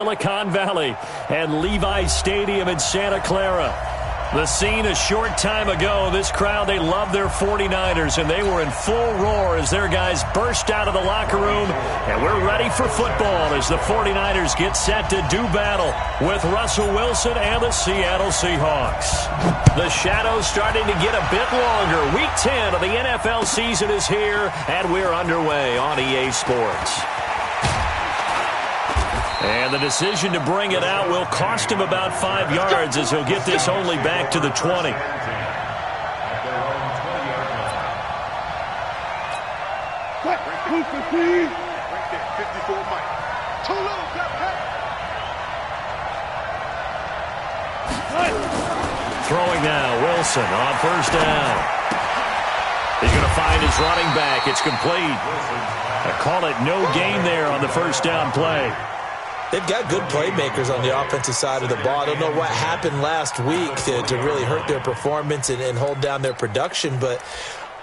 Silicon Valley and Levi Stadium in Santa Clara. The scene a short time ago. This crowd, they love their 49ers, and they were in full roar as their guys burst out of the locker room. And we're ready for football as the 49ers get set to do battle with Russell Wilson and the Seattle Seahawks. The shadow's starting to get a bit longer. Week 10 of the NFL season is here, and we're underway on EA Sports. And the decision to bring it out will cost him about 5 yards as he'll get this only back to the 20. Throwing now, Wilson on first down. He's going to find his running back. It's complete. I call it no gain there on the first down play. They've got good playmakers on the offensive side of the ball. I don't know what happened last week to really hurt their performance and hold down their production, but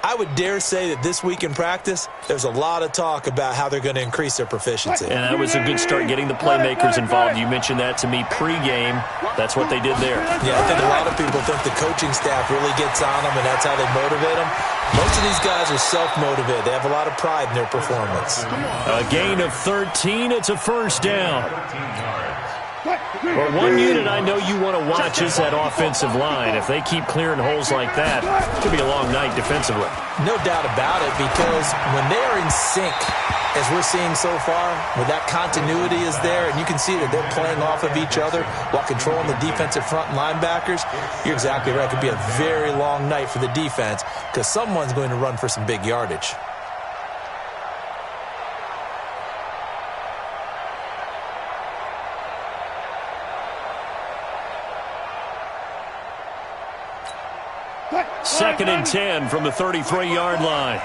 I would dare say that this week in practice, there's a lot of talk about how they're going to increase their proficiency. And that was a good start getting the playmakers involved. You mentioned that to me pregame. That's what they did there. Yeah, I think a lot of people think the coaching staff really gets on them, and that's how they motivate them. Most of these guys are self-motivated. They have a lot of pride in their performance. A gain of 13. It's a first down. Well, one unit I know you want to watch is that offensive line. If they keep clearing holes like that, it could be a long night defensively. No doubt about it, because when they are in sync, as we're seeing so far, where that continuity is there, and you can see that they're playing off of each other while controlling the defensive front and linebackers, you're exactly right. It could be a very long night for the defense because someone's going to run for some big yardage. Second and 10 from the 33-yard line.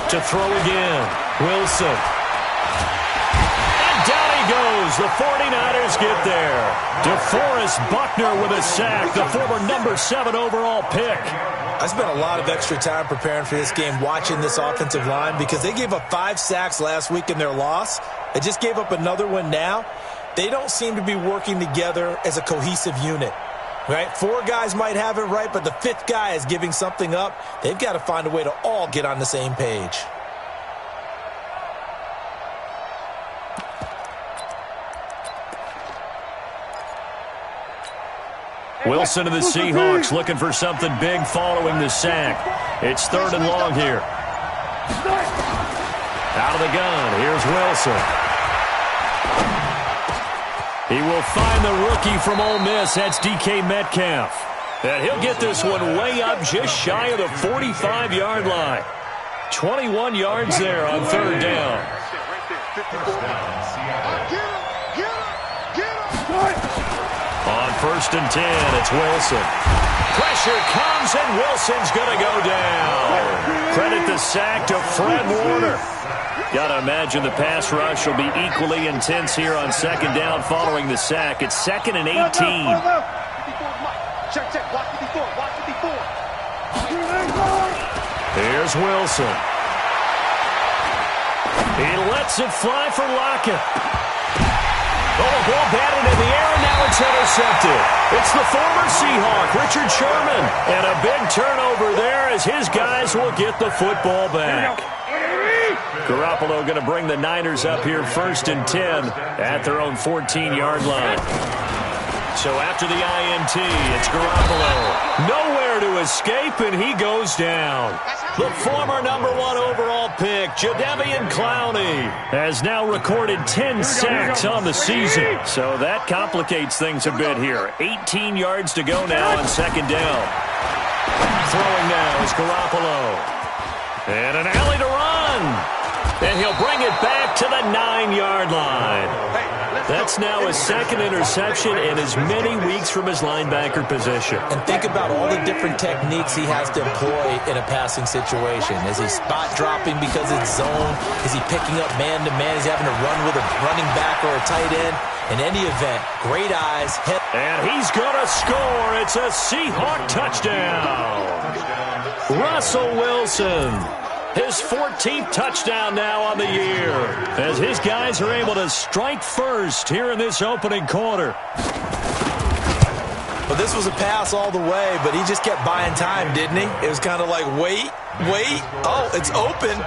To throw again, Wilson. And down he goes. The 49ers get there. DeForest Buckner with a sack, the former number 7 overall pick. I spent a lot of extra time preparing for this game, watching this offensive line, because they gave up 5 sacks last week in their loss. They just gave up another one now. They don't seem to be working together as a cohesive unit. Right? 4 guys might have it right, but the 5th guy is giving something up. They've got to find a way to all get on the same page. Wilson and the Seahawks looking for something big following the sack. It's 3rd and long here. Out of the gun, here's Wilson. He will find the rookie from Ole Miss. That's DK Metcalf. And he'll get this one way up just shy of the 45-yard line. 21 yards there on 3rd down. On 1st and 10, it's Wilson. Pressure comes, and Wilson's going to go down. Credit the sack to Fred Warner. Got to imagine the pass rush will be equally intense here on 2nd down following the sack. It's 2nd and 18. Here's Wilson. He lets it fly for Lockett. Oh, the ball batted in the air, and now it's intercepted. It's the former Seahawk, Richard Sherman. And a big turnover there as his guys will get the football back. Garoppolo going to bring the Niners up here 1st and 10 at their own 14-yard line. So after the INT, it's Garoppolo. Nowhere to escape, and he goes down. The former number 1 overall pick, Jadeveon Clowney, has now recorded 10 sacks on the season. So that complicates things a bit here. 18 yards to go now on 2nd down. Throwing now is Garoppolo. And an alley to run. And he'll bring it back to the 9-yard line. That's now his second interception and as many weeks from his linebacker position. And think about all the different techniques he has to employ in a passing situation. Is he spot dropping because it's zone? Is he picking up man-to-man? Is he having to run with a running back or a tight end? In any event, great eyes. And he's going to score. It's a Seahawk touchdown. Russell Wilson. His 14th touchdown now on the year as his guys are able to strike first here in this opening quarter. Well, this was a pass all the way, but he just kept buying time, didn't he? It was kind of like, wait. Oh, it's open.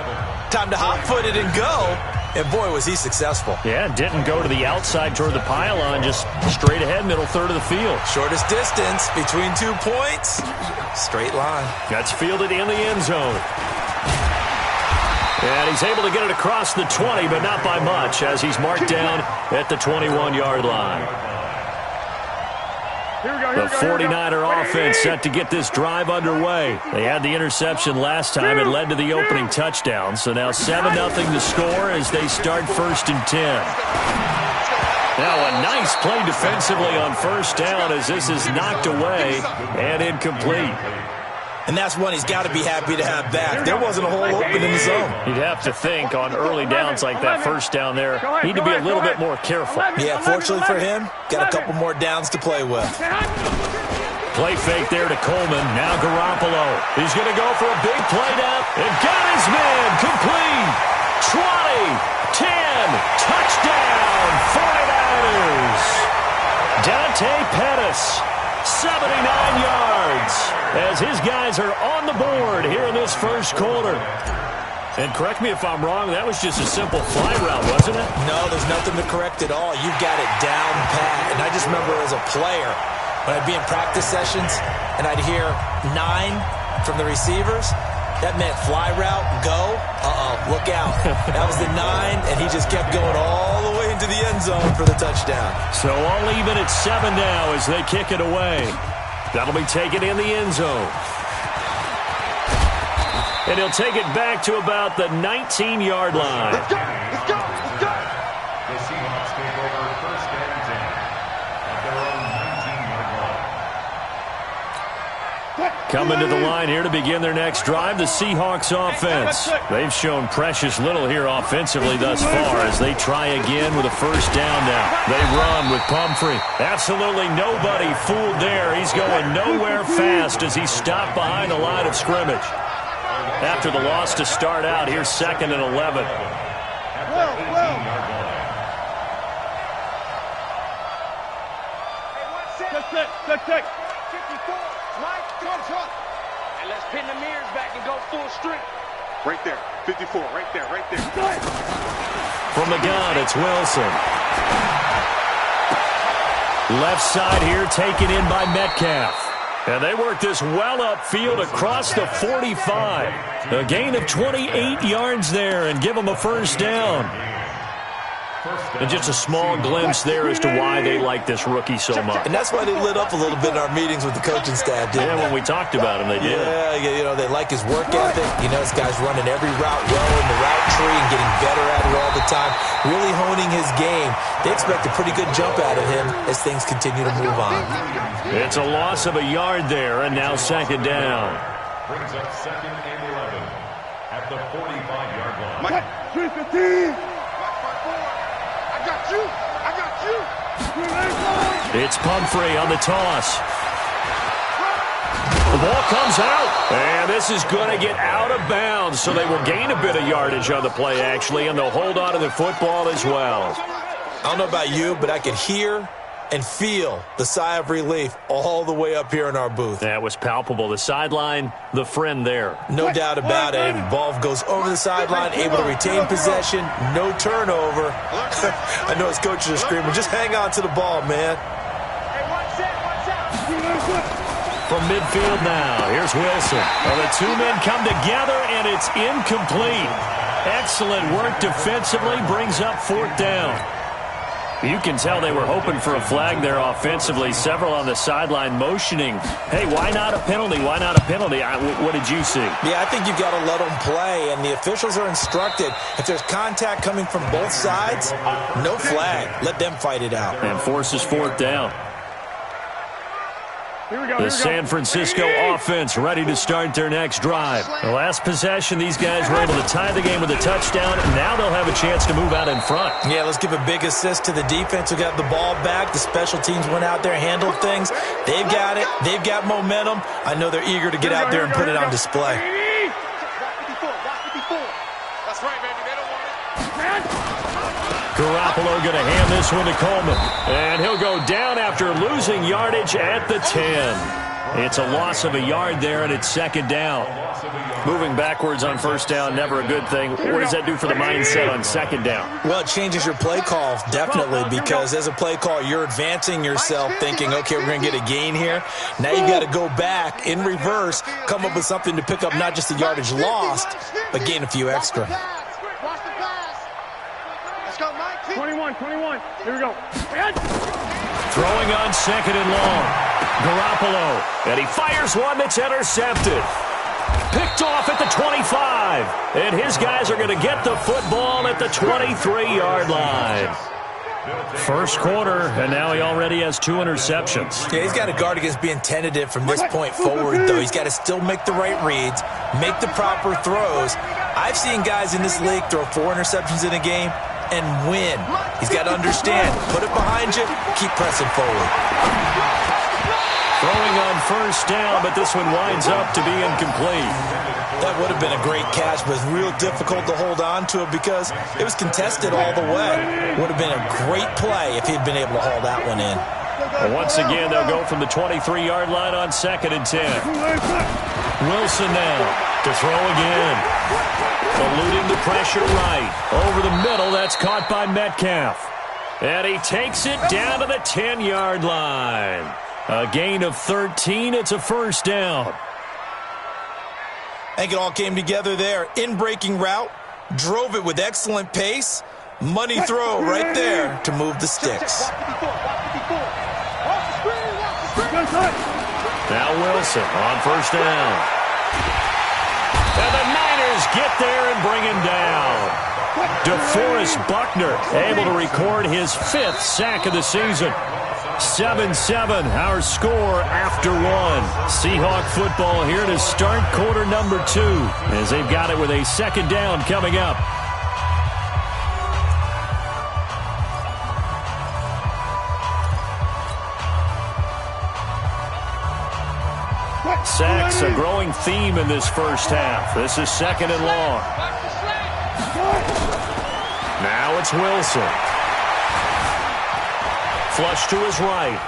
Time to hot-foot it and go. And, boy, was he successful. Yeah, didn't go to the outside toward the pylon, just straight ahead, middle third of the field. Shortest distance between 2 points. Straight line. That's fielded in the end zone. And he's able to get it across the 20, but not by much, as he's marked down at the 21-yard line. The 49er offense set to get this drive underway. They had the interception last time. It led to the opening touchdown. So now 7-0 to score as they start 1st and 10. Now a nice play defensively on first down as this is knocked away and incomplete. And that's one he's got to be happy to have back. There wasn't a hole open in the zone. You'd have to think on early downs like that first down there, he'd need to be a little bit more careful. Yeah, fortunately for him, got a couple more downs to play with. Play fake there to Coleman. Now Garoppolo. He's going to go for a big play down. And got his man. Complete. 20, 10, touchdown, 49ers. Dante Pettis. 79 yards as his guys are on the board here in this first quarter. And correct me if I'm wrong, that was just a simple fly route, wasn't it? No, there's nothing to correct at all. You got it down pat. And I just remember as a player, when I'd be in practice sessions and I'd hear 9 from the receivers, that meant fly route, go. Look out. That was the 9, and he just kept going all the way into the end zone for the touchdown. So all even at 7 now as they kick it away. That'll be taken in the end zone. And he'll take it back to about the 19-yard line. Let's go! Let's go! Let's go! The Seahawks take over 1st and 10 at their own 19-yard line. Coming to the line here to begin their next drive, the Seahawks offense. They've shown precious little here offensively thus far as they try again with a first down now. They run with Pumphrey. Absolutely nobody fooled there. He's going nowhere fast as he's stopped behind the line of scrimmage. After the loss to start out, here's 2nd and 11. Check. 54. Mike, come on, truck. And let's pin the mirrors back and go full street. Right there. 54. Right there. From the gun, it's Wilson. Left side here taken in by Metcalf. And they work this well upfield across the 45. A gain of 28 yards there and give them a first down. And just a small glimpse there as to why they like this rookie so much. And that's why they lit up a little bit in our meetings with the coaching staff, didn't they? When we talked about him, they did. Yeah, they like his work ethic. This guy's running every route well in the route tree and getting better at it all the time, really honing his game. They expect a pretty good jump out of him as things continue to move on. It's a loss of a yard there, and now 2nd down. Brings up 2nd and 11 at the 45-yard line. Mike, 315. I got you. It's Pumphrey on the toss. The ball comes out, and this is going to get out of bounds, so they will gain a bit of yardage on the play, actually, and they'll hold on to the football as well. I don't know about you, but I could hear and feel the sigh of relief all the way up here in our booth. That was palpable. The sideline, the friend there. No doubt about it. Ball goes over the sideline, able to retain possession, no turnover. I know his coaches are screaming, just hang on to the ball, man. From midfield now, here's Wilson. Well, the 2 men come together, and it's incomplete. Excellent work defensively, brings up 4th down. You can tell they were hoping for a flag there offensively. Several on the sideline motioning, hey, why not a penalty? Why not a penalty? What did you see? Yeah, I think you've got to let them play, and the officials are instructed, if there's contact coming from both sides, no flag. Let them fight it out. And forces fourth down. The San Francisco offense ready to start their next drive. The last possession, these guys were able to tie the game with a touchdown. Now they'll have a chance to move out in front. Yeah, let's give a big assist to the defense who got the ball back. The special teams went out there, handled things. They've got it. They've got momentum. I know they're eager to get out there and put it on display. That's right, baby. They don't want it. Garoppolo going to hand this one to Coleman. And he'll go down after losing yardage at the 10. It's a loss of a yard there, and it's second down. Moving backwards on first down, never a good thing. What does that do for the mindset on second down? Well, it changes your play call, definitely, because as a play call, you're advancing yourself thinking, okay, we're going to get a gain here. Now you've got to go back in reverse, come up with something to pick up not just the yardage lost, but gain a few extra. 21. Here we go. Throwing on second and long. Garoppolo. And he fires one that's intercepted. Picked off at the 25. And his guys are going to get the football at the 23-yard line. First quarter, and now he already has 2 interceptions. Yeah, he's got to guard against being tentative from this point forward, though. He's got to still make the right reads, make the proper throws. I've seen guys in this league throw 4 interceptions in a game and win. He's got to understand, put it behind you, keep pressing forward. Throwing on first down, but this one winds up to be incomplete. That would have been a great catch, but it's real difficult to hold on to it because it was contested all the way. Would have been a great play if he'd been able to haul that one in. Well, once again, they'll go from the 23-yard line on second and 10. Wilson now to throw again. Eluding the pressure right. Over the middle, that's caught by Metcalf. And he takes it down to the 10-yard line. A gain of 13. It's a first down. I think it all came together there. In-breaking route, drove it with excellent pace. Money throw right there to move the sticks. Now Wilson on first down. And the Niners get there and bring him down. DeForest Buckner able to record his 5th sack of the season. 7-7, our score after 1. Seahawk football here to start quarter number 2 as they've got it with a second down coming up. Sacks, a growing theme in this first half. This is second and long. Now it's Wilson. Flush to his right.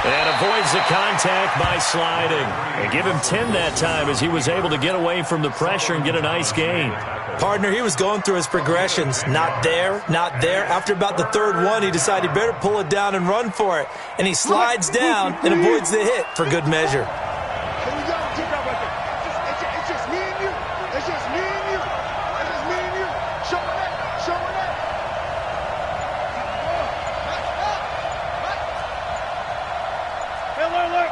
And avoids the contact by sliding. And give him 10 that time as he was able to get away from the pressure and get a nice gain. Partner, he was going through his progressions. Not there, not there. After about the 3rd one, he decided he better pull it down and run for it. And he slides down and avoids the hit for good measure. It's just me and you. It's just me and you. It's just me and you. Showing it.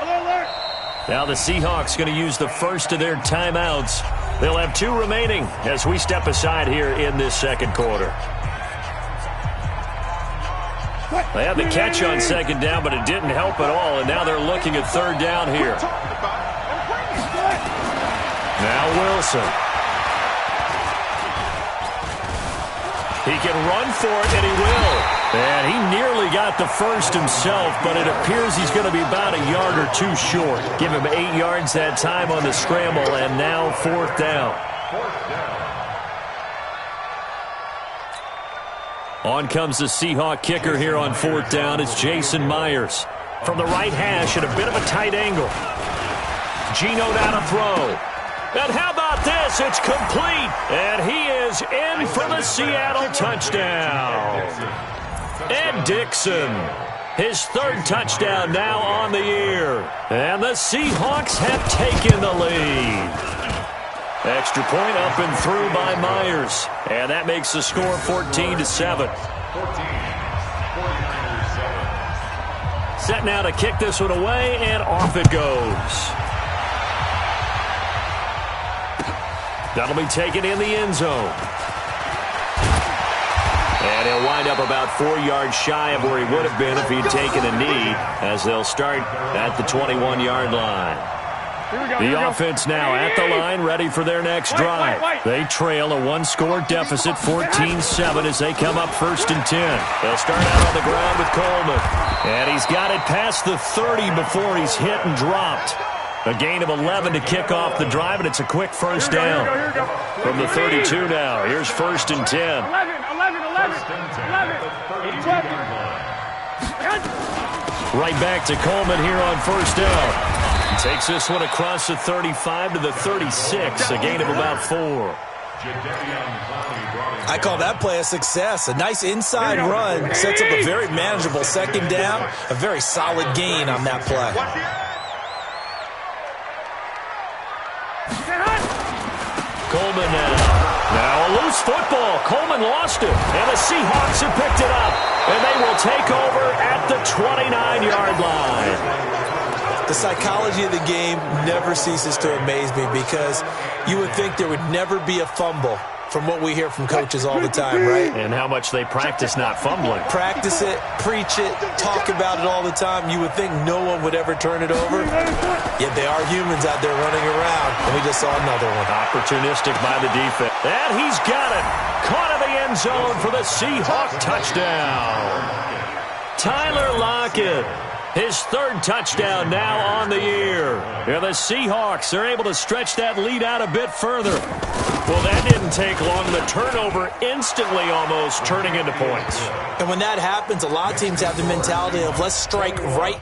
Alert. Now the Seahawks going to use the first of their timeouts. They'll have 2 remaining as we step aside here in this second quarter. They had the catch on second down, but it didn't help at all, and now they're looking at third down here. Now Wilson. He can run for it, and he will. And he nearly got the first himself, but it appears he's going to be about a yard or 2 short. Give him 8 yards that time on the scramble, and now 4th down. On comes the Seahawk kicker here on 4th down. It's Jason Myers. From the right hash at a bit of a tight angle. Geno now to throw. And how about this? It's complete. And he is in for the Seattle touchdown. And Dixon, his 3rd touchdown now on the year. And the Seahawks have taken the lead. Extra point up and through by Myers. And that makes the score 14-7. Set now to kick this one away, and off it goes. That'll be taken in the end zone. And he'll wind up about 4 yards shy of where he would have been if he'd taken a knee, as they'll start at the 21-yard line. The offense now at the line, ready for their next drive. They trail a one-score deficit, 14-7, as they come up 1st and 10. They'll start out on the ground with Coleman. And he's got it past the 30 before he's hit and dropped. A gain of 11 to kick off the drive, and it's a quick first down. From the 32 now, here's 1st and 10. 11. Right back to Coleman here on 1st down. Takes this one across the 35 to the 36, a gain of about 4. I call that play a success. A nice inside run sets up a very manageable 2nd down, a very solid gain on that play. Coleman now a loose football. Coleman lost it, and the Seahawks have picked it up, and they will take over at the 29-yard line. The psychology of the game never ceases to amaze me, because you would think there would never be a fumble from what we hear from coaches all the time, right? And how much they practice not fumbling. Practice it, preach it, talk about it all the time. You would think no one would ever turn it over. Yet they are humans out there running around, and we just saw another one. Opportunistic by the defense. And he's got it. Caught in the end zone for the Seahawk touchdown. Tyler Lockett. His 3rd touchdown now on the year. And the Seahawks are able to stretch that lead out a bit further. Well, that didn't take long. The turnover instantly almost turning into points. And when that happens, a lot of teams have the mentality of let's strike right.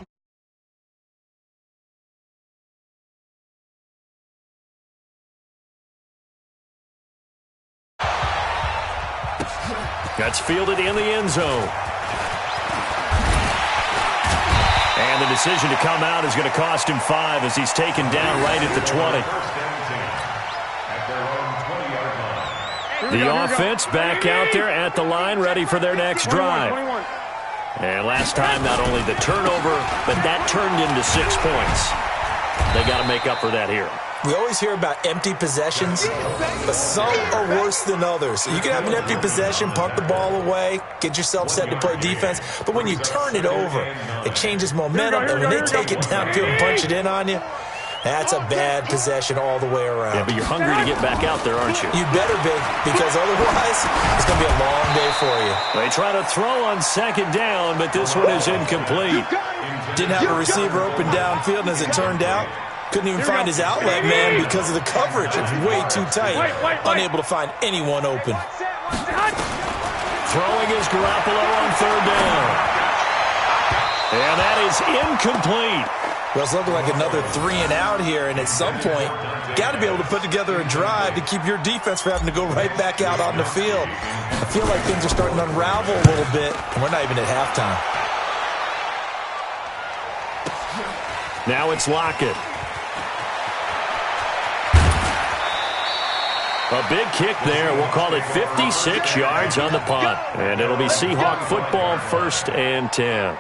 That's fielded in the end zone. And the decision to come out is going to cost him 5 as he's taken down right at the 20. The offense back out there at the line, ready for their next drive. And last time, not only the turnover, but that turned into 6 points. They got to make up for that here. We always hear about empty possessions, but some are worse than others. You can have an empty possession, punt the ball away, get yourself set to play defense, but when you turn it over, it changes momentum, and when they take it downfield and punch it in on you, that's a bad possession all the way around. Yeah, but you're hungry to get back out there, aren't you? You better be, because otherwise it's going to be a long day for you. They try to throw on 2nd down, but this one is incomplete. Didn't have a receiver open downfield, and as it turned out, couldn't even find his outlet man because of the coverage. It's way too tight. Unable to find anyone open. Throwing is Garoppolo on 3rd down. And that is incomplete. Well, it's looking like another 3 and out here, and at some point, got to be able to put together a drive to keep your defense from having to go right back out on the field. I feel like things are starting to unravel a little bit, and we're not even at halftime. Now it's Lockett. A big kick there. We'll call it 56 yards on the punt. And it'll be Seahawk football, 1st and 10.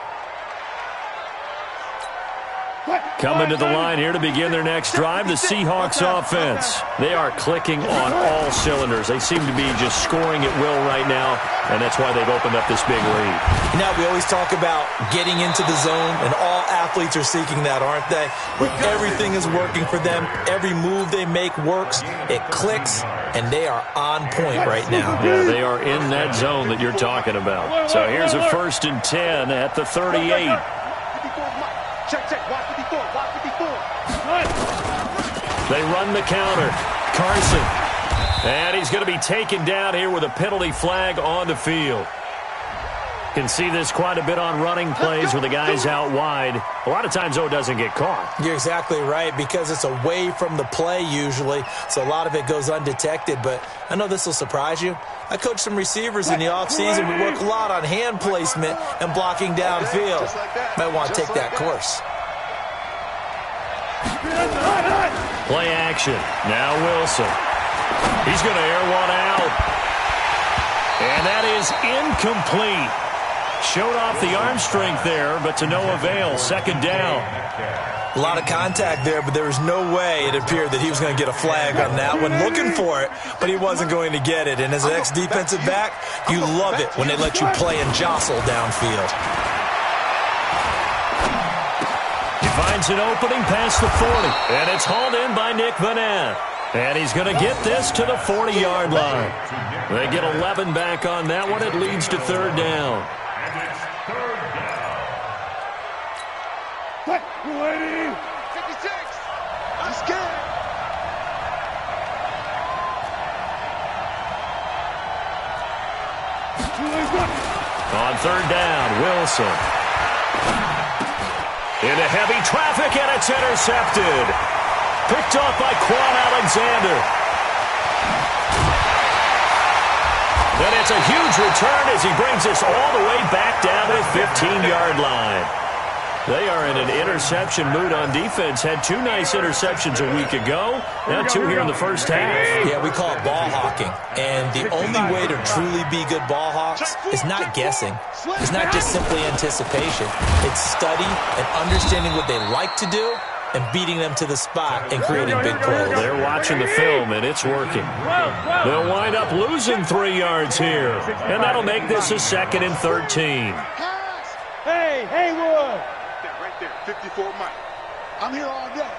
Coming to the line here to begin their next drive, the Seahawks offense. They are clicking on all cylinders. They seem to be just scoring at will right now, and that's why they've opened up this big lead. Now, we always talk about getting into the zone, and all athletes are seeking that, aren't they? Where everything is working for them, every move they make works, it clicks, and they are on point right now. Yeah, they are in that zone that you're talking about. So here's a 1st and 10 at the 38. Check, watch 54, watch 54. They run the counter. Carson. And he's going to be taken down here with a penalty flag on the field. Can see this quite a bit on running plays where the guy's out wide. A lot of times, though, it doesn't get caught. You're exactly right, because it's away from the play usually, so a lot of it goes undetected. But I know this will surprise you. I coached some receivers in the offseason. We work a lot on hand placement and blocking downfield. Might want to take that course. Play action. Now Wilson. He's going to air one out. And that is incomplete. Showed off the arm strength there, but to no avail. Second down. A lot of contact there, but there was no way it appeared that he was going to get a flag on that one. Looking for it, but he wasn't going to get it. And as an ex-defensive back, you love it when they let you play and jostle downfield. He finds an opening past the 40, and it's hauled in by Nick Vanette. And he's going to get this to the 40-yard line. They get 11 back on that one. It leads to third down. Quick, 56. I'm scared. On third down, Wilson. Into heavy traffic, and it's intercepted. Picked off by Quan Alexander. Then it's a huge return as he brings us all the way back down to the 15-yard line. They are in an interception mood on defense. Had 2 nice interceptions a week ago. Now 2 here in the first half. Yeah, we call it ball hawking. And the only way to truly be good ball hawks is not guessing. It's not just simply anticipation. It's study and understanding what they like to do and beating them to the spot and creating big plays. They're watching the film, and it's working. They'll wind up losing 3 yards here. And that'll make this a 2nd and 13. Hey, Haywood. Right there, 54 Mike. I'm here all day.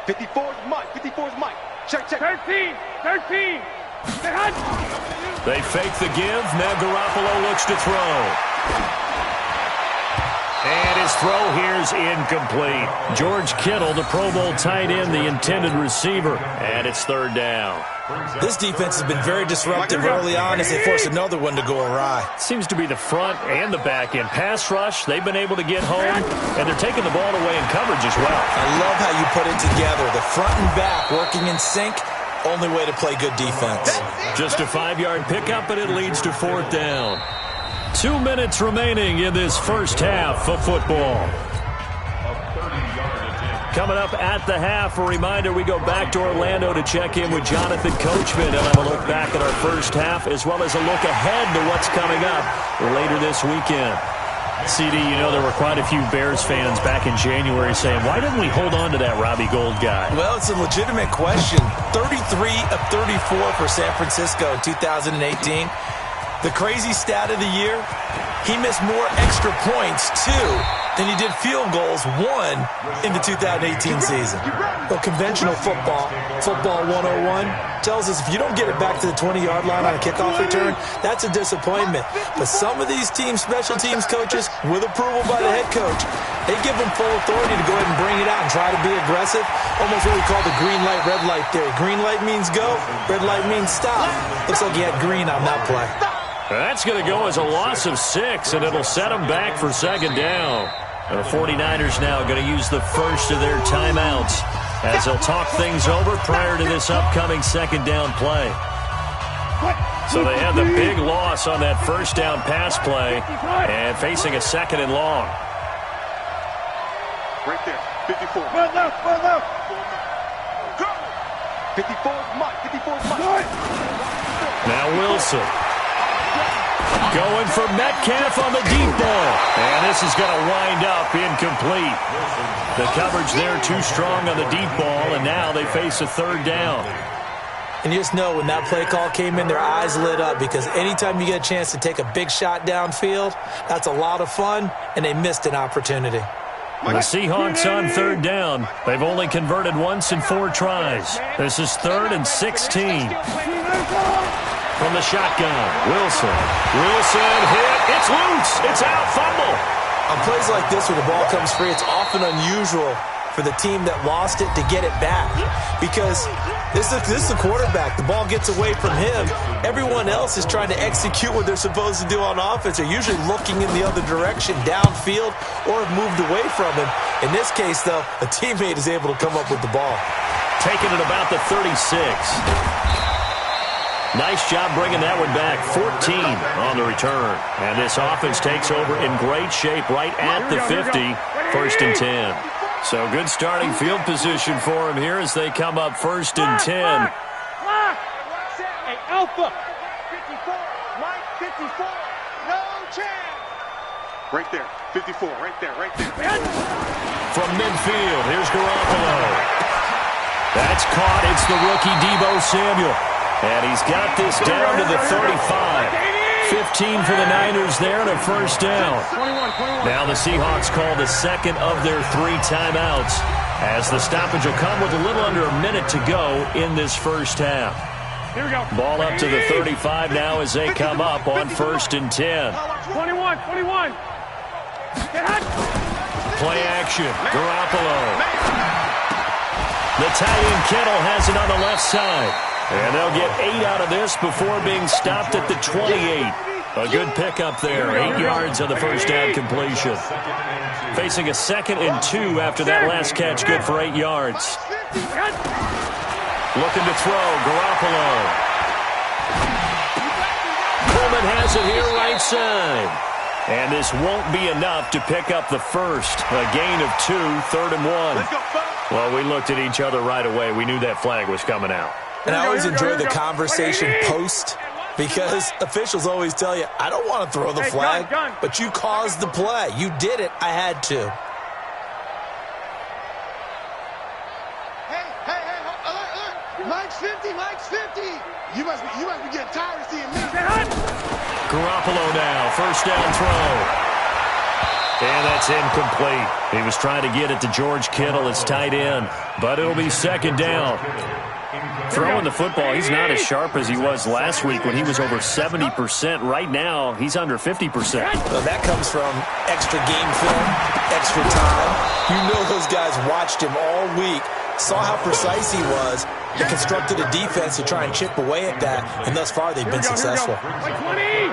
54's Mike. 54's Mike. Check. 13. They fake the give. Now Garoppolo looks to throw. And his throw here is incomplete. George Kittle, the Pro Bowl tight end, the intended receiver. And it's third down. This defense has been very disruptive early on as they force another one to go awry. Seems to be the front and the back end. Pass rush, they've been able to get home, and they're taking the ball away in coverage as well. I love how you put it together. The front and back working in sync, only way to play good defense. Just a 5-yard pickup, and it leads to fourth down. 2 minutes remaining in this first half of football. Coming up at the half, a reminder, we go back to Orlando to check in with Jonathan Coachman and have a look back at our first half as well as a look ahead to what's coming up later this weekend. CD, you know there were quite a few Bears fans back in January saying, why didn't we hold on to that Robbie Gould guy? Well, it's a legitimate question. 33 of 34 for San Francisco in 2018. The crazy stat of the year, he missed more extra points, too, than he did field goals, 1 in the 2018 season. Well, conventional football 101, tells us if you don't get it back to the 20-yard line on a kickoff return, that's a disappointment. But some of these teams, special teams coaches, with approval by the head coach, they give them full authority to go ahead and bring it out and try to be aggressive. Almost what we call the green light, red light theory. Green light means go, red light means stop. Looks like he had green on that play. That's going to go as a loss of 6, and it'll set them back for second down. The 49ers now going to use the first of their timeouts as they'll talk things over prior to this upcoming second down play. So they had the big loss on that first down pass play and facing a second and long. Right there, 54. Well left. 54's Mike. 54's Mike. Now Wilson. Going for Metcalf on the deep ball. And this is going to wind up incomplete. The coverage there too strong on the deep ball, and now they face a third down. And you just know when that play call came in, their eyes lit up because anytime you get a chance to take a big shot downfield, that's a lot of fun, and they missed an opportunity. The Seahawks on third down. They've only converted once in 4 tries. This is 3rd and 16. From the shotgun, Wilson hit, it's loose, it's out, fumble. On plays like this where the ball comes free, it's often unusual for the team that lost it to get it back because this is the quarterback. The ball gets away from him. Everyone else is trying to execute what they're supposed to do on offense. They're usually looking in the other direction, downfield, or have moved away from him. In this case, though, a teammate is able to come up with the ball. Taking it about the 36. Nice job bringing that one back. 14 on the return. And this offense takes over in great shape right at the 50. 1st and 10. So good starting field position for them here as they come up 1st and 10. Hey, Alpha. 54. Mike, 54. No chance. Right there. 54. Right there. Right there. From midfield, here's Garoppolo. That's caught. It's the rookie Deebo Samuel. And he's got this down to the 35. 15 for the Niners there and a first down. Now the Seahawks call the second of their 3 timeouts, as the stoppage will come with a little under a minute to go in this first half. Here we go. Ball up to the 35 now as they come up on 1st and 10. 21. Play action. Garoppolo. The tight end Kittle has it on the left side. And they'll get 8 out of this before being stopped at the 28. A good pickup there. 8 yards on the first down completion. Facing a 2nd and 2 after that last catch. Good for 8 yards. Looking to throw. Garoppolo. Coleman has it here right side. And this won't be enough to pick up the first. A gain of 2, 3rd and 1. Well, we looked at each other right away. We knew that flag was coming out. And I always enjoy the conversation post, because officials always tell you, I don't want to throw the flag, but you caused the play. You did it. I had to. Hey, Mike's 50, Mike's 50. You must be getting tired of seeing me. Garoppolo now, first down throw. And that's incomplete. He was trying to get it to George Kittle, his tight end, but it'll be 2nd down. Throwing the football, he's not as sharp as he was last week when he was over 70%. Right now, he's under 50%. Well, that comes from extra game film, extra time. You know those guys watched him all week, saw how precise he was, and constructed a defense to try and chip away at that, and thus far they've been successful.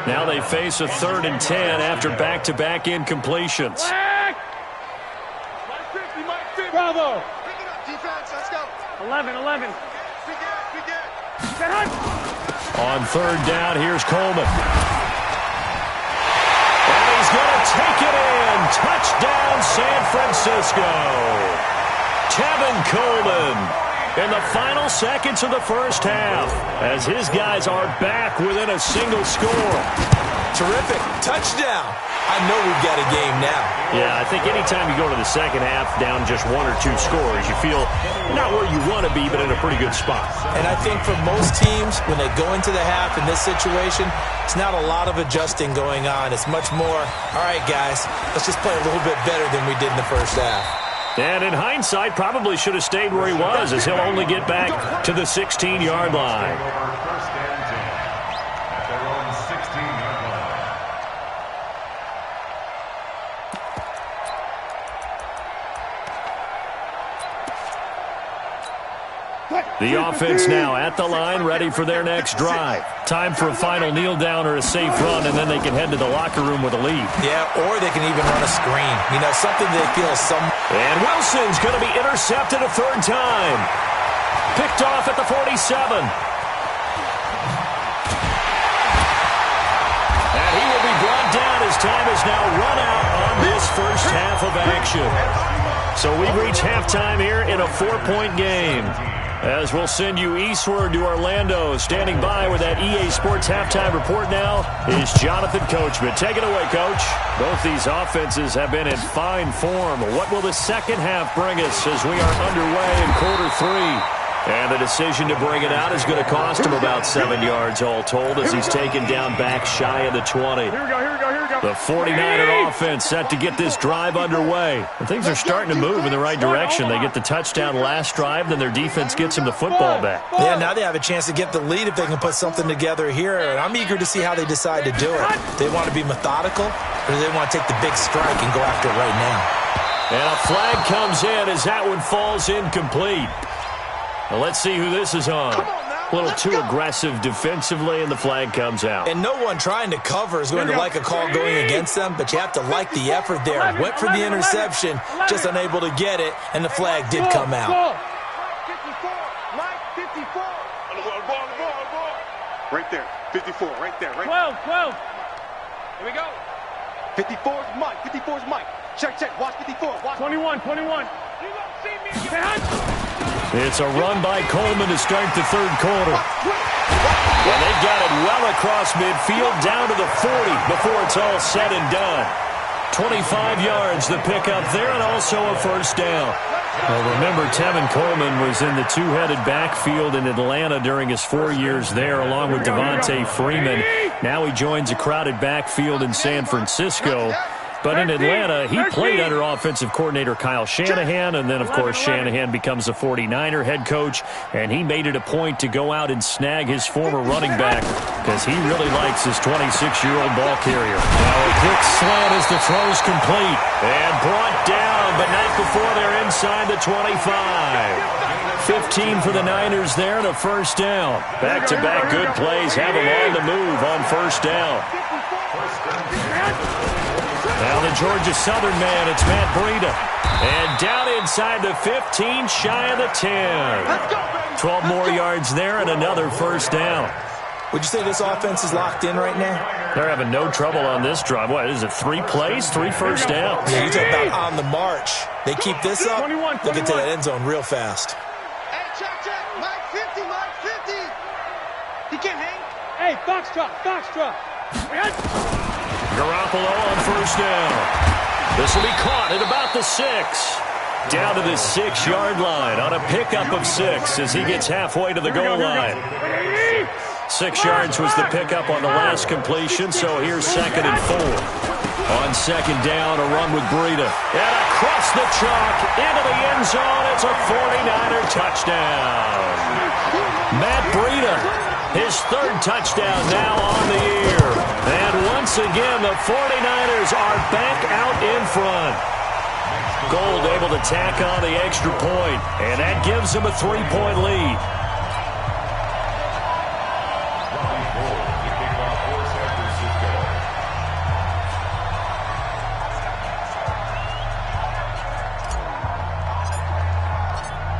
Now they face a 3rd and 10 after back-to-back incompletions. Bravo. Defense, let's go. 11. On 3rd down, here's Coleman. And he's going to take it in. Touchdown, San Francisco. Tevin Coleman in the final seconds of the first half, as his guys are back within a single score. Terrific. Touchdown. I know we've got a game now. Yeah, I think anytime you go to the second half down just 1 or 2 scores, you feel not where you want to be, but in a pretty good spot. And I think for most teams, when they go into the half in this situation, it's not a lot of adjusting going on. It's much more, all right, guys, let's just play a little bit better than we did in the first half. And in hindsight, probably should have stayed where he was, as he'll only get back to the 16-yard line. First and 10 at their own 16-yard line. The offense now at the line, ready for their next drive. Time for a final kneel down or a safe run, and then they can head to the locker room with a lead. Yeah, or they can even run a screen. You know, something they feel some. And Wilson's going to be intercepted a 3rd time. Picked off at the 47. And he will be brought down as time is now run out on this first half of action. So we reach halftime here in a 4-point game. As we'll send you eastward to Orlando. Standing by with that EA Sports halftime report now is Jonathan Coachman. Take it away, Coach. Both these offenses have been in fine form. What will the second half bring us as we are underway in quarter 3? And the decision to bring it out is going to cost him about 7 yards all told, as he's taken down back shy of the 20. Here we go. The 49er offense set to get this drive underway. And things are starting to move in the right direction. They get the touchdown last drive, then their defense gets them the football back. Yeah, now they have a chance to get the lead if they can put something together here. And I'm eager to see how they decide to do it. Do they want to be methodical, or do they want to take the big strike and go after it right now? And a flag comes in as that one falls incomplete. Now let's see who this is on. A little too aggressive defensively, and the flag comes out. And no one trying to cover is going to like a call going against them, but you have to like the effort there. Went for the interception, just unable to get it, and the flag did come out. 54, Mike, 54. Ball. Right there, 54, right there. 12. Here we go. 54's Mike, 54's Mike. Check, watch 54. Watch. 21. You won't see me. It's a run by Coleman to start the 3rd quarter. And they've got it well across midfield down to the 40 before it's all said and done. 25 yards, the pickup there, and also a first down. Well, remember, Tevin Coleman was in the two-headed backfield in Atlanta during his 4 years there, along with Devontae Freeman. Now he joins a crowded backfield in San Francisco. But in Atlanta, he played under offensive coordinator Kyle Shanahan, and then, of course, Shanahan becomes a 49er head coach, and he made it a point to go out and snag his former running back because he really likes his 26-year-old ball carrier. Now a quick slant as the throw's complete, and brought down, but not before they're inside the 25. 15 for the Niners there and a first down. Back-to-back good plays have them on the move on first down. Now the Georgia Southern man, it's Matt Breida. And down inside the 15, shy of the 10. 12 more yards there and another first down. Would you say this offense is locked in right now? They're having no trouble on this drive. What, is it 3 plays, 3 first downs? Yeah, you talk about on the march. They keep this up, they'll get to that end zone real fast. Hey, check. Mike 50, Mike 50. He can't hang. Hey, Foxtrot. Garoppolo on first down. This will be caught at about the 6. Down to the 6-yard line on a pickup of 6 as he gets halfway to the goal line. 6 yards was the pickup on the last completion, so here's 2nd and 4. On 2nd down, a run with Breida. And across the chalk, into the end zone, it's a 49er touchdown. Matt Breida, his 3rd touchdown now on the year. And once again, the 49ers are back out in front. Gold able to tack on the extra point, and that gives them a 3-point lead.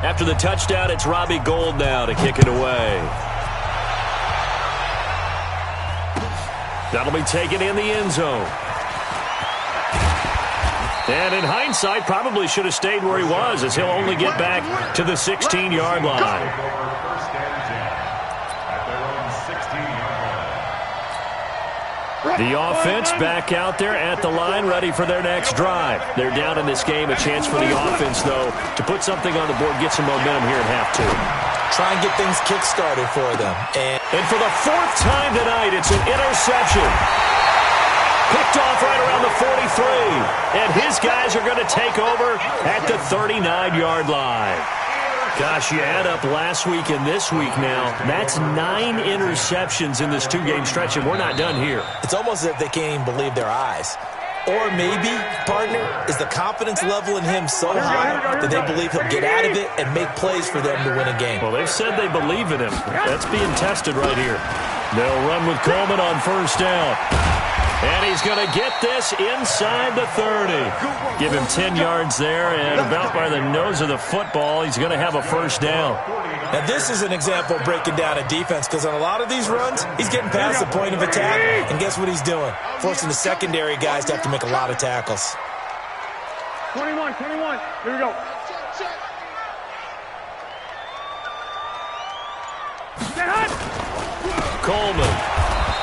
After the touchdown, it's Robbie Gould now to kick it away. That'll be taken in the end zone. And in hindsight, probably should have stayed where he was, as he'll only get back to the 16-yard line. The offense back out there at the line, ready for their next drive. They're down in this game. A chance for the offense, though, to put something on the board, get some momentum here at half 2. Try and get things kick-started for them. And for the 4th time tonight, it's an interception. Picked off right around the 43. And his guys are going to take over at the 39-yard line. Gosh, you add up last week and this week now. That's 9 interceptions in this 2-game stretch, and we're not done here. It's almost as if they can't even believe their eyes. Or maybe, partner, is the confidence level in him so high that they believe he'll get out of it and make plays for them to win a game. Well, they've said they believe in him. That's being tested right here. They'll run with Coleman on first down. And he's going to get this inside the 30. Give him 10 yards there, and about by the nose of the football, he's going to have a first down. Now, this is an example of breaking down a defense, because on a lot of these runs, he's getting past the point of attack, and guess what he's doing? Forcing the secondary guys to have to make a lot of tackles. 21. Here we go. Coleman.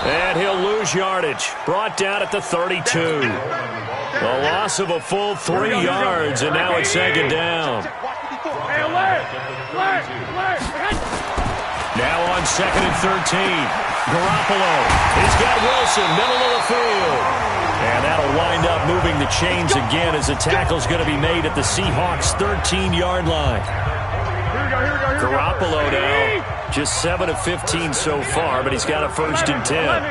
And he'll lose yardage. Brought down at the 32. A loss of a full 3 yards, and now it's 2nd down. Now on 2nd and 13. Garoppolo. He's got Wilson, middle of the field. And that'll wind up moving the chains again as the tackle's going to be made at the Seahawks' 13-yard line. Garoppolo now. Just 7 of 15 so far, but he's got a 1st and 10.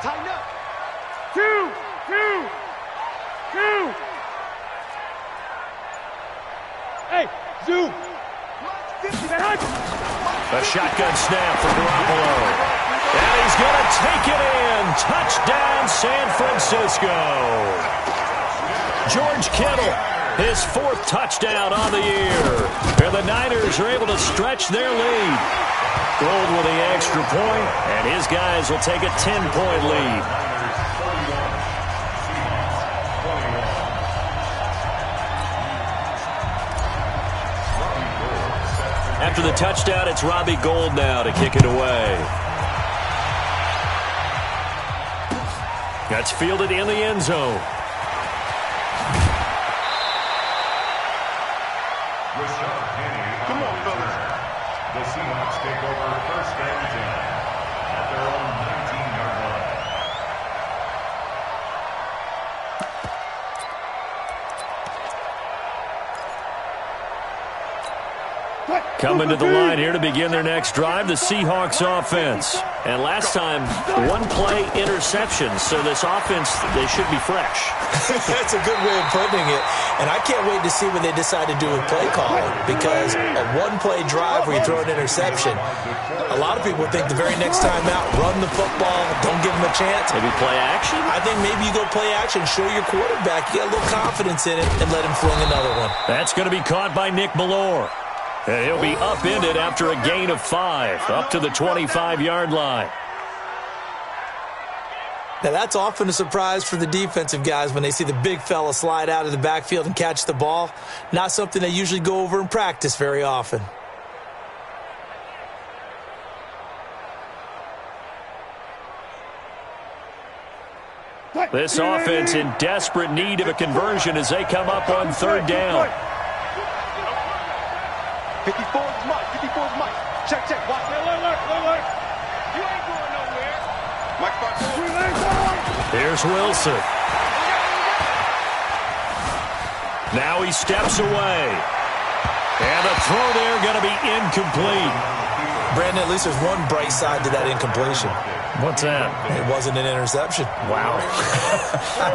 Tighten up. 2. Hey, zoom. A shotgun snap for Garoppolo. And he's going to take it in. Touchdown, San Francisco. George Kittle, his 4th touchdown on the year. And the Niners are able to stretch their lead. Gold with the extra point, and his guys will take a 10-point lead. After the touchdown, it's Robbie Gould now to kick it away. That's fielded in the end zone. Seahawks take over first and 10 at their own 19-yard line. Coming to the line here to begin their next drive, the Seahawks offense. And last time, one-play interception, so this offense, they should be fresh. That's a good way of putting it. And I can't wait to see what they decide to do with play calling, because a one-play drive where you throw an interception, a lot of people think the very next time out, run the football, don't give them a chance. Maybe play action? I think maybe you go play action, show your quarterback, you get a little confidence in it, and let him fling another one. That's going to be caught by Nick Ballore. And he'll be upended after a gain of 5, up to the 25-yard line. Now, that's often a surprise for the defensive guys when they see the big fella slide out of the backfield and catch the ball. Not something they usually go over in practice very often. This offense in desperate need of a conversion as they come up on third down. 54 is Mike. 54 is Mike. Check. Watch. Look. You ain't going nowhere. Mike, Here's Wilson. Now he steps away. And the throw there going to be incomplete. Brandon, at least there's one bright side to that incompletion. What's that? It wasn't an interception. Wow.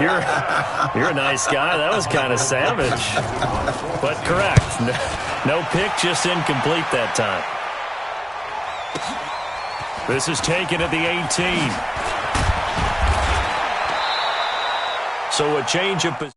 You're a nice guy. That was kind of savage. But correct. No pick, just incomplete that time. This is taken at the 18. So a change of position.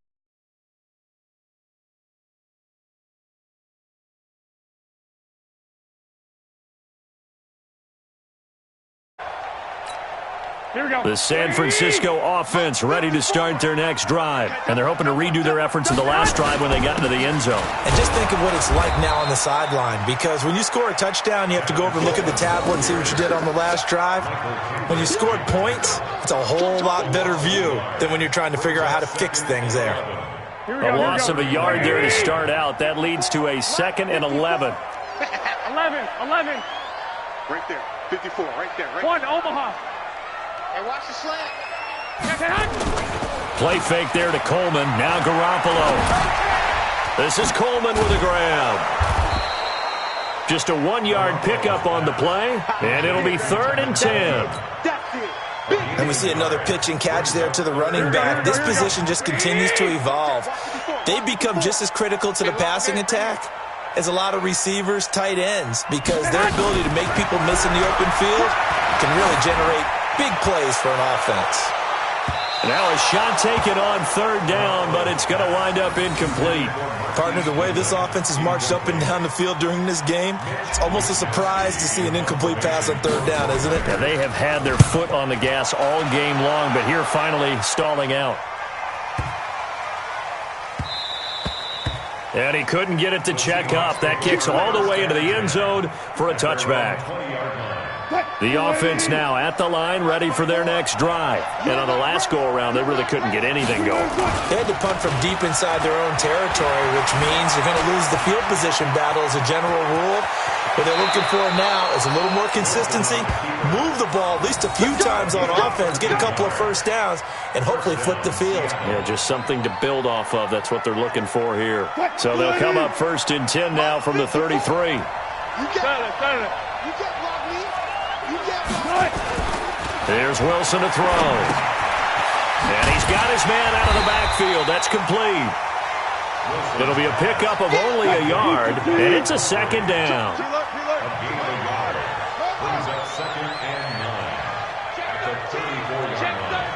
The San Francisco offense ready to start their next drive. And they're hoping to redo their efforts in the last drive when they got into the end zone. And just think of what it's like now on the sideline, because when you score a touchdown, you have to go over and look at the tablet and see what you did on the last drive. When you scored points, it's a whole lot better view than when you're trying to figure out how to fix things there. A loss of a yard there to start out. That leads to a 2nd and 11. 11. right there. 54, right there. One, Omaha. Hey, watch the slant. Play fake there to Coleman. Now Garoppolo. This is Coleman with a grab. Just a 1-yard pickup on the play, and it'll be 3rd and 10. That's it. And we see another pitch and catch there to the running back. This position just continues to evolve. They've become just as critical to the passing attack as a lot of receivers, tight ends, because their ability to make people miss in the open field can really generate big plays for an offense. Now a shot taken on 3rd down, but it's going to wind up incomplete. Partner, the way this offense has marched up and down the field during this game, it's almost a surprise to see an incomplete pass on 3rd down, isn't it? Yeah, they have had their foot on the gas all game long, but here finally stalling out. And he couldn't get it to check up. That kicks all the way into the end zone for a touchback. The offense now at the line, ready for their next drive. And on the last go-around, they really couldn't get anything going. They had to punt from deep inside their own territory, which means you're going to lose the field position battle as a general rule. What they're looking for now is a little more consistency, move the ball at least a few times on offense, get a couple of first downs, and hopefully flip the field. Yeah, just something to build off of. That's what they're looking for here. So they'll come up 1st and 10 now from the 33. You got Here's Wilson to throw. And he's got his man out of the backfield. That's complete. It'll be a pickup of only a yard, and it's a 2nd down. Brings up 2nd and 9 at the 34-yard line.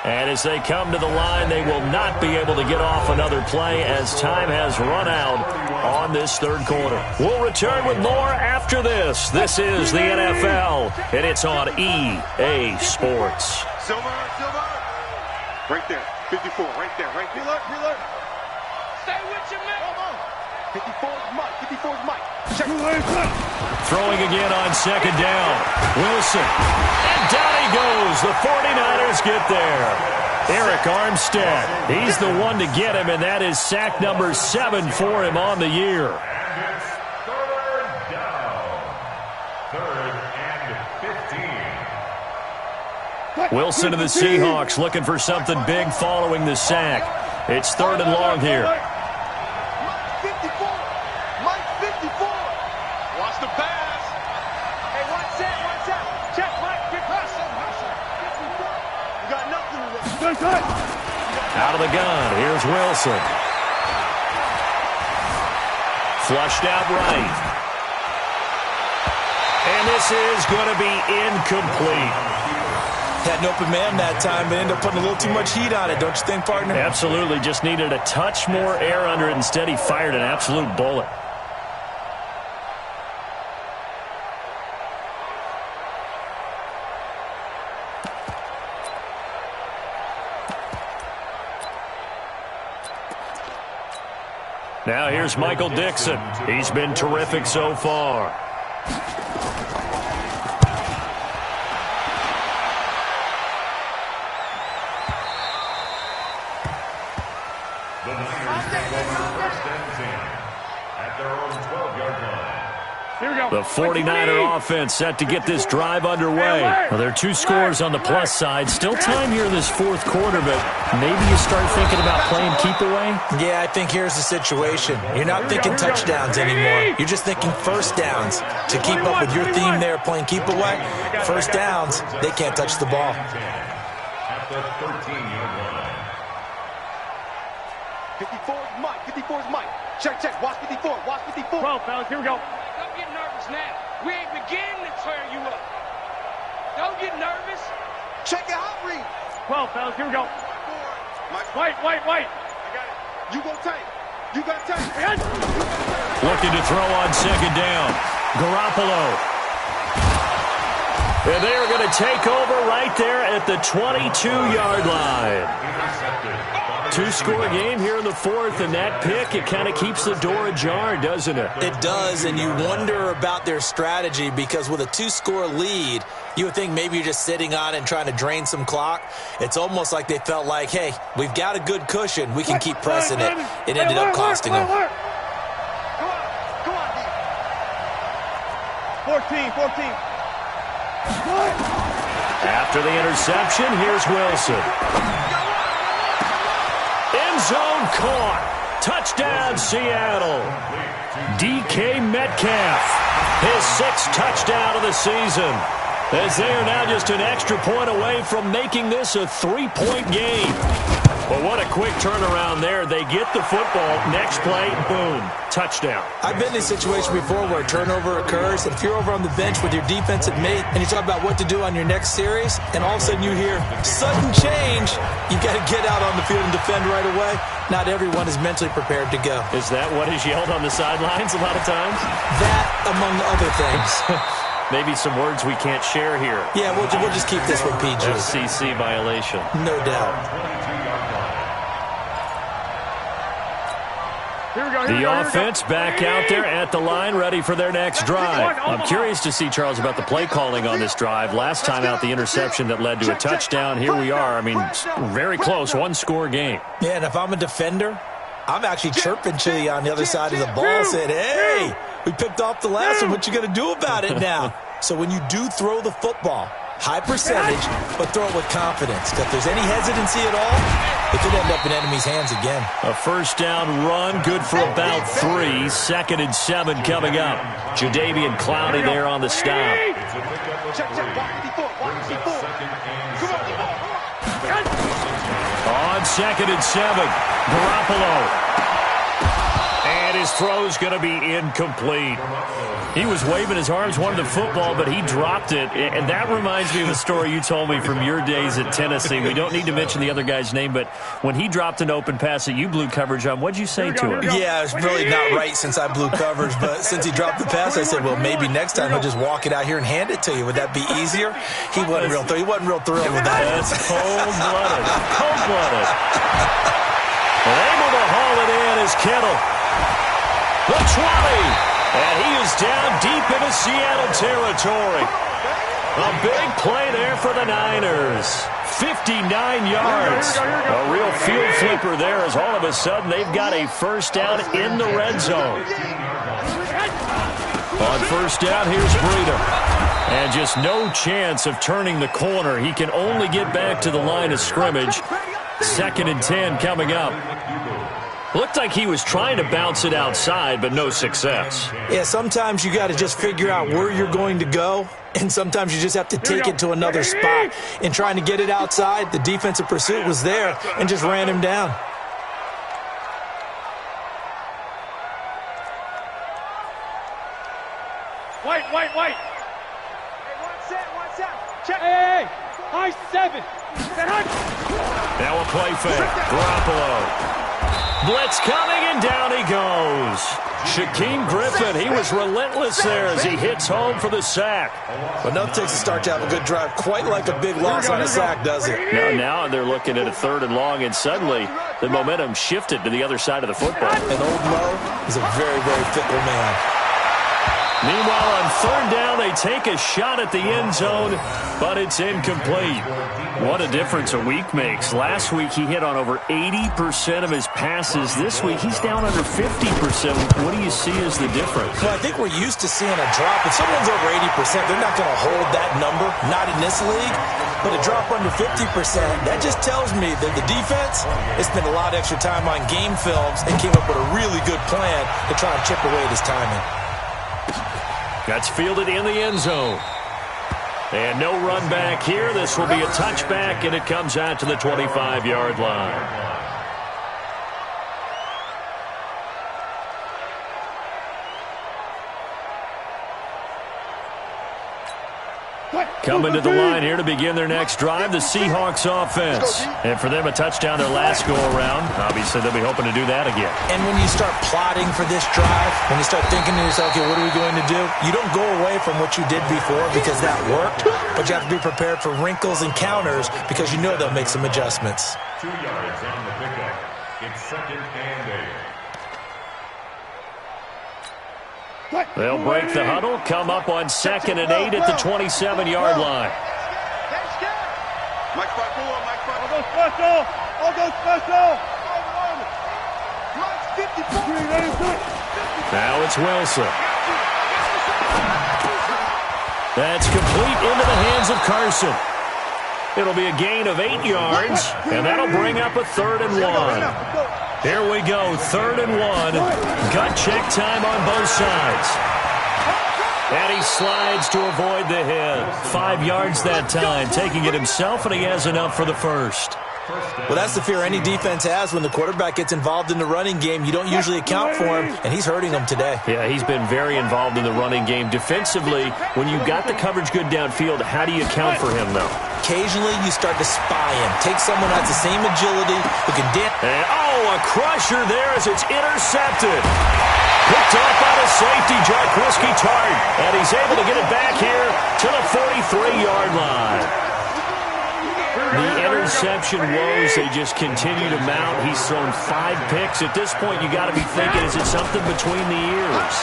And as they come to the line, they will not be able to get off another play as time has run out on this 3rd quarter. We'll return with more after this. This is the NFL, and it's on EA Sports. Silver. Right there. 54, right there. Reload. Stay with your man. Come on. 54 is Mike. 54 is Mike. Check. Throwing again on 2nd down. Wilson. And down he goes. The 49ers get there. Eric Armstead. He's the one to get him, and that is sack number 7 for him on the year. And it's third down. Third and 15. Wilson of the Seahawks looking for something big following the sack. It's third and long here. Mike 54. Mike 54. Watch the pass. Hey, watch that. Check, Mike. Get past. You got nothing to do. Out of the gun, here's Wilson. Flushed out right. And this is going to be incomplete. Had an open man that time, but ended up putting a little too much heat on it, don't you think, partner? Absolutely, just needed a touch more air under it. Instead, he fired an absolute bullet. Now here's Michael Dixon. He's been terrific so far. The Niners take over first and 10 at their own 12-yard line. Here we go. The 49er offense set to get this drive underway. Well, there are 2 scores on the plus side. Still time here in this fourth quarter, but maybe you start thinking about playing keep away? Yeah, I think here's the situation. You're not thinking touchdowns anymore. You're just thinking first downs. To keep up with your theme there, playing keep away, first downs, they can't touch the ball. At the 13-yard line. 54 is Mike. 54 is Mike. Check. Watch 54. Watch 54. 12, fellas. Here we go. Don't get nervous now. We ain't beginning to tear you up. Don't get nervous. Check your hot read. 12, fellas. Here we go. Mike. White. I got it. You go tank. You got tank. Looking to throw on second down. Garoppolo. And they are going to take over right there at the 22-yard line. Intercepted. 2-score game here in the fourth, and that pick, it kind of keeps the door ajar, doesn't it? It does, and you wonder about their strategy because with a 2-score lead, you would think maybe you're just sitting on it and trying to drain some clock. It's almost like they felt like, hey, we've got a good cushion. We can keep pressing it. It ended up costing them. Go on, D. 14. After the interception, here's Wilson. End zone caught. Touchdown, Seattle. DK Metcalf, his 6th touchdown of the season, as they are now just an extra point away from making this a 3-point game. But what a quick turnaround there. They get the football. Next play, boom, touchdown. I've been in a situation before where a turnover occurs, and if you're over on the bench with your defensive mate and you talk about what to do on your next series, and all of a sudden you hear sudden change, you got to get out on the field and defend right away. Not everyone is mentally prepared to go. Is that what is yelled on the sidelines a lot of times? That, among other things. Maybe some words we can't share here. Yeah, we'll just keep this one PG. FCC violation. No doubt. The offense back out there at the line, ready for their next drive. I'm curious to see, Charles, about the play calling on this drive. Last time out, the interception that led to a touchdown. Here we are. I mean, very close, 1-score game. Yeah, and if I'm a defender, I'm actually chirping to you on the other side of the ball, saying, hey, we picked off the last one. What you going to do about it now? So when you do throw the football, high percentage, but throw it with confidence. Because if there's any hesitancy at all, it could end up in enemy's hands again. A first down run, good for about 3. 2nd and 7 coming up. Jadeveon Clowney there on the stop. Check. Watch 54. On 2nd and 7, Garoppolo. And his throw's going to be incomplete. He was waving his arms, wanted the football, but he dropped it. And that reminds me of a story you told me from your days at Tennessee. We don't need to mention the other guy's name, but when he dropped an open pass that you blew coverage on, what'd you say to him? Yeah, it's really not right since I blew coverage, but since he dropped the pass, I said, well, maybe next time he'll just walk it out here and hand it to you. Would that be easier? He wasn't real thrilled with that. That's cold-blooded. Cold-blooded. Able to haul it in is Kittle. The 20. And he is down deep into Seattle territory. A big play there for the Niners. 59 yards. A real field flipper there as all of a sudden they've got a first down in the red zone. On first down, here's Breida. And just no chance of turning the corner. He can only get back to the line of scrimmage. 2nd and 10 coming up. Looked like he was trying to bounce it outside, but no success. Yeah, sometimes you got to just figure out where you're going to go, and sometimes you just have to take it to another spot. In trying to get it outside, the defensive pursuit was there and just ran him down. White. Hey, one set. Check. Hey. High 7. Now a play fake. Garoppolo. Blitz coming, and down he goes. Shaquem Griffin, he was relentless there as he hits home for the sack. But nothing takes a start to have a good drive, quite like a big loss on a sack, does it? Now they're looking at a 3rd and long, and suddenly the momentum shifted to the other side of the football. And old Mo is a very, very fickle man. Meanwhile, on 3rd down, they take a shot at the end zone, but it's incomplete. What a difference a week makes. Last week, he hit on over 80% of his passes. This week, he's down under 50%. What do you see as the difference? Well, I think we're used to seeing a drop. If someone's over 80%, they're not going to hold that number, not in this league. But a drop under 50%, that just tells me that the defense has spent a lot of extra time on game films and came up with a really good plan to try and chip away at his timing. That's fielded in the end zone. And no run back here. This will be a touchback, and it comes out to the 25-yard line. Coming to the line here to begin their next drive, the Seahawks offense. And for them, a touchdown their last go-around. Obviously, they'll be hoping to do that again. And when you start plotting for this drive, when you start thinking to yourself, okay, what are we going to do? You don't go away from what you did before because that worked, but you have to be prepared for wrinkles and counters because you know they'll make some adjustments. 2 yards on the pickup. It's 2nd and 8. They'll break the huddle, come up on 2nd and 8 at the 27-yard line. Mike 5-4. I'll go special. Now it's Wilson. That's complete into the hands of Carson. It'll be a gain of 8 yards, and that'll bring up a 3rd and 1. Here we go, 3rd and 1. Gut check time on both sides. And he slides to avoid the hit. 5 yards that time, taking it himself, and he has enough for the first. Well, that's the fear any defense has when the quarterback gets involved in the running game. You don't usually account for him, and he's hurting them today. Yeah, he's been very involved in the running game. Defensively, when you got the coverage good downfield, how do you account for him, though? Occasionally, you start to spy him. Take someone who has the same agility, who can dip. And, a crusher there as it's intercepted. Picked off by the safety, Jarquiski Tart. And he's able to get it back here to the 43-yard line. The interception woes, they just continue to mount. He's thrown 5 picks. At this point, you got to be thinking, is it something between the ears?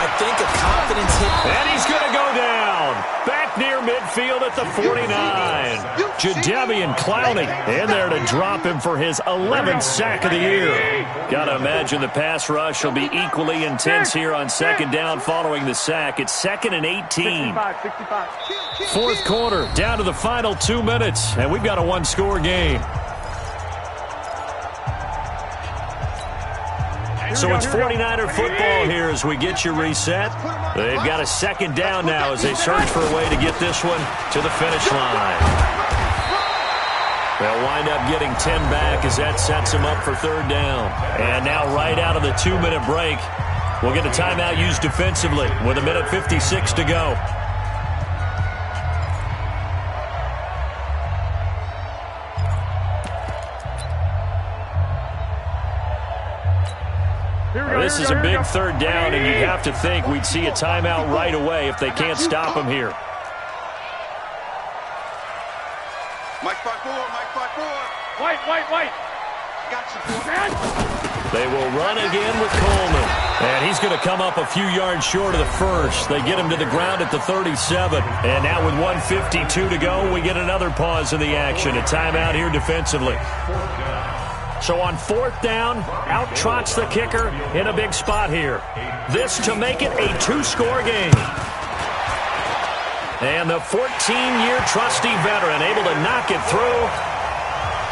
I think a confidence hit. And he's going to go down. Back near midfield at the 49. Jadeveon Clowney in there to drop him for his 11th sack of the year. Got to imagine the pass rush will be equally intense here on 2nd down following the sack. It's 2nd and 18. 4th quarter, down to the final 2 minutes, and we've got a 1-score game. So it's 49er football here as we get you reset. They've got a 2nd down now as they search for a way to get this one to the finish line. They'll wind up getting 10 back as that sets them up for 3rd down. And now right out of the 2-minute break, we'll get a timeout used defensively with 1:56 to go. This is a big 3rd down, and you'd have to think we'd see a timeout right away if they can't stop him here. Mike 5-4. White. Got you. They will run again with Coleman. And he's going going to come up a few yards short of the first. They get him to the ground at the 37. And now with 1:52 to go, we get another pause in the action. A timeout here defensively. So on 4th down, out trots the kicker in a big spot here. This to make it a 2-score game. And the 14-year trusty veteran able to knock it through.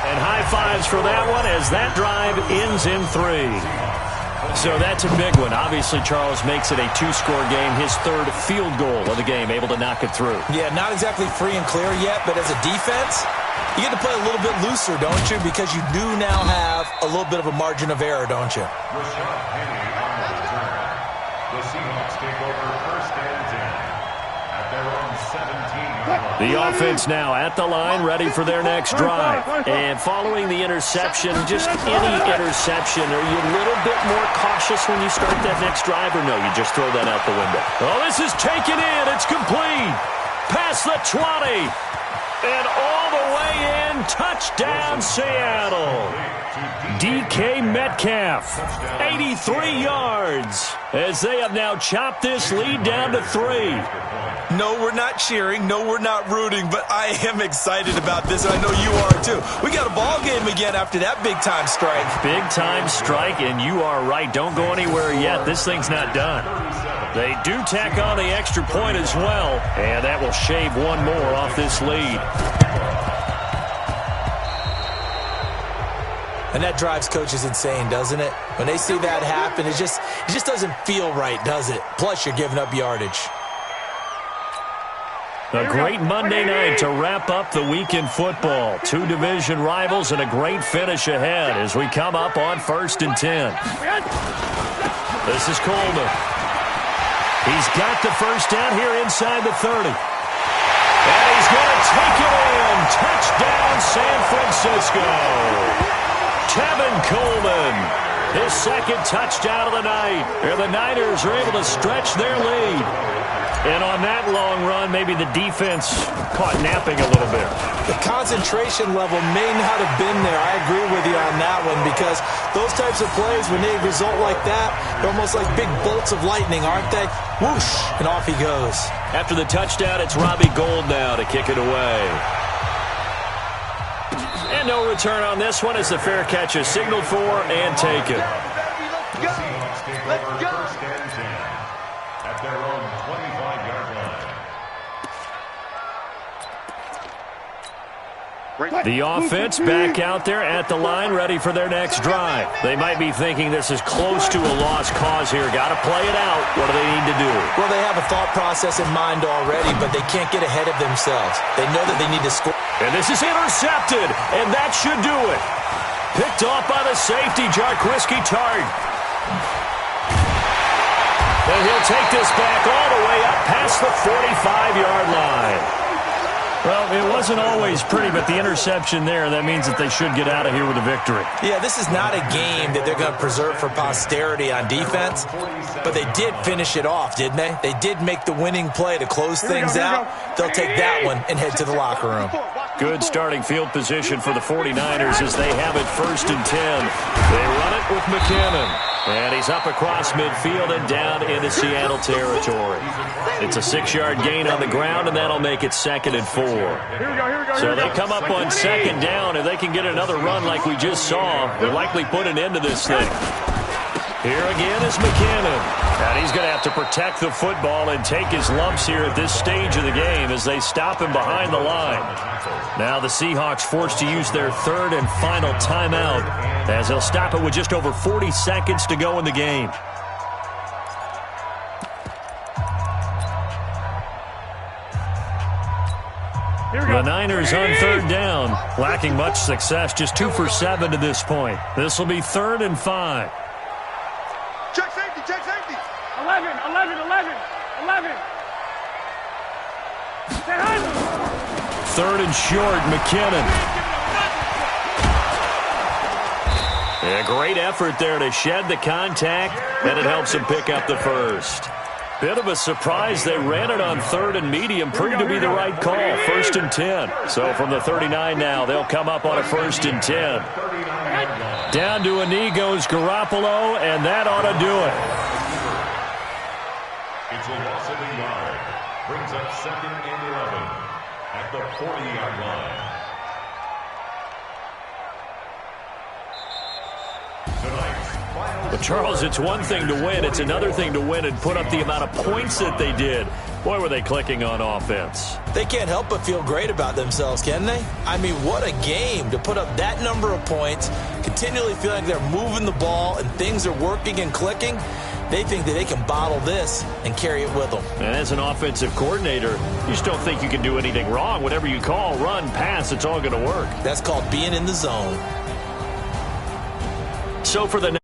And high fives for that one as that drive ends in 3. So that's a big one. Obviously, Charles makes it a 2-score game. His 3rd field goal of the game, able to knock it through. Yeah, not exactly free and clear yet, but as a defense, you get to play a little bit looser, don't you? Because you do now have a little bit of a margin of error, don't you? Rashad Penny on the return. The Seahawks take over 1st and 10 at their own 17-yard line. The offense now at the line, ready for their next drive. And following the interception, just any interception, are you a little bit more cautious when you start that next drive, or no, you just throw that out the window? Oh, this is taken in. It's complete. Past the 20. And all the way in. Touchdown, Seattle. DK Metcalf, 83 yards, as they have now chopped this lead down to 3. No, we're not cheering. No, we're not rooting, but I am excited about this, and I know you are too. We got a ball game again after that big-time strike. Big-time strike, and you are right. Don't go anywhere yet. This thing's not done. They do tack on the extra point as well, and that will shave one more off this lead. And that drives coaches insane, doesn't it? When they see that happen, it just doesn't feel right, does it? Plus, you're giving up yardage. A great Monday night to wrap up the week in football. 2 division rivals and a great finish ahead as we come up on 1st and 10. This is Coleman. He's got the first down here inside the 30. And he's going to take it in. Touchdown, San Francisco. Tevin Coleman, his 2nd touchdown of the night. And the Niners are able to stretch their lead. And on that long run, maybe the defense caught napping a little bit. The concentration level may not have been there. I agree with you on that one, because those types of plays, when they result like that, they're almost like big bolts of lightning, aren't they? Whoosh, and off he goes. After the touchdown, it's Robbie Gould now to kick it away. And no return on this one as the fair catch is signaled for and taken. The Seahawks take over 1st and 10 at their own 25-yard line. The offense back out there at the line, ready for their next drive. They might be thinking this is close to a lost cause here. Got to play it out. What do they need to do? Well, they have a thought process in mind already, but they can't get ahead of themselves. They know that they need to score. And this is intercepted, and that should do it. Picked off by the safety, Jarquiski Tart. And he'll take this back all the way up past the 45-yard line. Well, it wasn't always pretty, but the interception there, that means that they should get out of here with a victory. Yeah, this is not a game that they're going to preserve for posterity on defense, but they did finish it off, didn't they? They did make the winning play to close things out. They'll take that one and head to the locker room. Good starting field position for the 49ers as they have it 1st and 10. They run it with McKinnon. And he's up across midfield and down into Seattle territory. It's a 6-yard gain on the ground, and that'll make it 2nd and 4. So they come up on 2nd down. If they can get another run like we just saw, they'll likely put an end to this thing. Here again is McKinnon. And he's going to have to protect the football and take his lumps here at this stage of the game as they stop him behind the line. Now the Seahawks forced to use their 3rd and final timeout as they'll stop it with just over 40 seconds to go in the game. The Niners on 3rd down, lacking much success, just 2 for 7 to this point. This will be 3rd and 5. Check safety, check safety. 11. 3rd and short, McKinnon. A great effort there to shed the contact, and it helps him pick up the first. Bit of a surprise. They ran it on 3rd and medium. Proved to be the right call. 1st and 10. So from the 39 now, they'll come up on a 1st and 10. Down to a knee goes Garoppolo, and that ought to do it. It's a loss of a yard. Brings up 2nd and 11 at the 40-yard line. But Charles, it's one thing to win. It's another thing to win and put up the amount of points that they did. Boy, were they clicking on offense. They can't help but feel great about themselves, can they? I mean, what a game to put up that number of points, continually feeling like they're moving the ball and things are working and clicking. They think that they can bottle this and carry it with them. And as an offensive coordinator, you just don't think you can do anything wrong. Whatever you call, run, pass, it's all going to work. That's called being in the zone. So for the